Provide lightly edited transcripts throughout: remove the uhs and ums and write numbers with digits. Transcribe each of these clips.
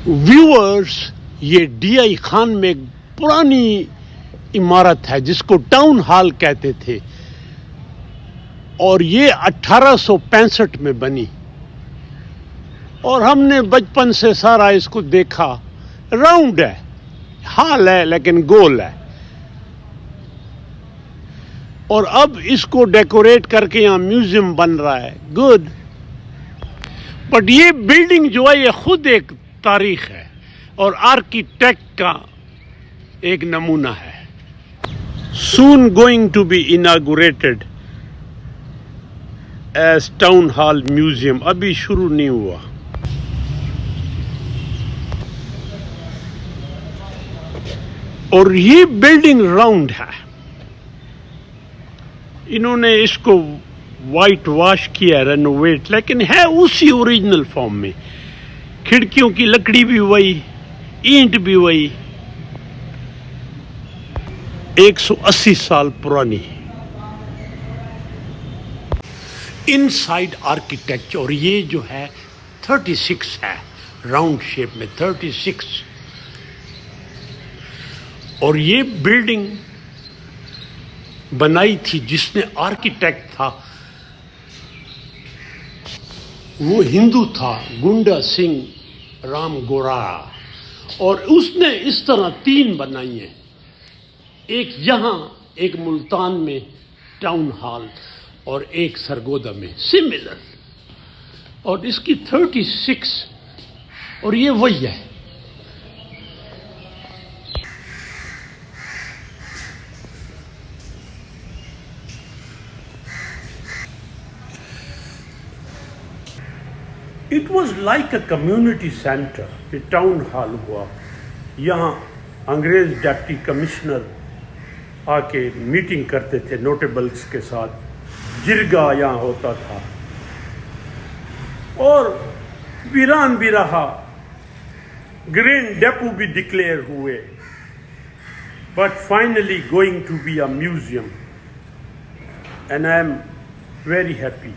Viewers, ये DI Khan में एक पुरानी इमारत है जिसको टाउन हॉल कहते थे और ये 1865 में बनी और हमने बचपन से सारा इसको देखा। राउंड है, हॉल है लेकिन गोल है और अब इसको डेकोरेट करके यहाँ म्यूजियम बन रहा है। गुड। बट ये बिल्डिंग जो है ये खुद एक तारीख है और आर्किटेक्ट का एक नमूना है। Soon going to be inaugurated as Town Hall Museum. अभी शुरू नहीं हुआ। और ये बिल्डिंग राउंड है। इन्होंने इसको वाइट वॉश किया, रेनोवेट, लेकिन है उसी ओरिजिनल फॉर्म में। खिड़कियों की लकड़ी भी वही, ईंट भी वही, 180 साल पुरानी। इनसाइड आर्किटेक्चर, और ये जो है 36 है, राउंड शेप में 36। और ये बिल्डिंग बनाई थी, जिसने आर्किटेक्ट था वो हिंदू था, गुंडा सिंह राम गोरा, और उसने इस तरह 3 बनाई हैं, एक यहाँ, एक मुल्तान में टाउन हॉल और एक सरगोदा में सिमिलर। और इसकी 36, और ये वही है। It was like a community centre. ये टाउन हॉल हुआ, यहाँ अंग्रेज डिप्टी कमिश्नर आके मीटिंग करते थे नोटेबल्स के साथ। जिरगा यहाँ होता था और वीरान भी रहा। ग्रेन डेपो भी डिक्लेयर हुए, but finally going to be a museum and I am very happy.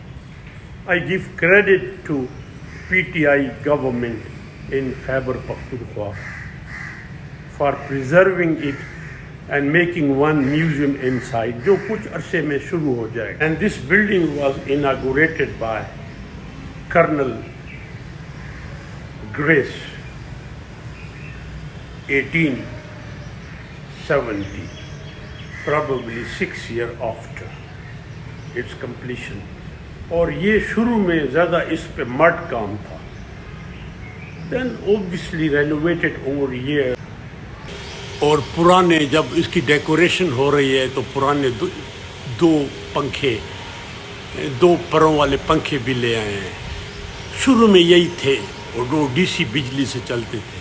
I give credit to PTI government in Khyber Pakhtunkhwa for preserving it and making one museum inside, जो कुछ अरसे में शुरू हो जाएगा. And this building was inaugurated by Colonel Grace, 1870, probably 6 years after its completion. और ये शुरू में ज़्यादा इस पे मड काम था, then obviously renovated over year. और पुराने जब इसकी डेकोरेशन हो रही है तो पुराने दो पंखे, 2 परों वाले पंखे भी ले आए हैं. शुरू में यही थे और वो DC बिजली से चलते थे.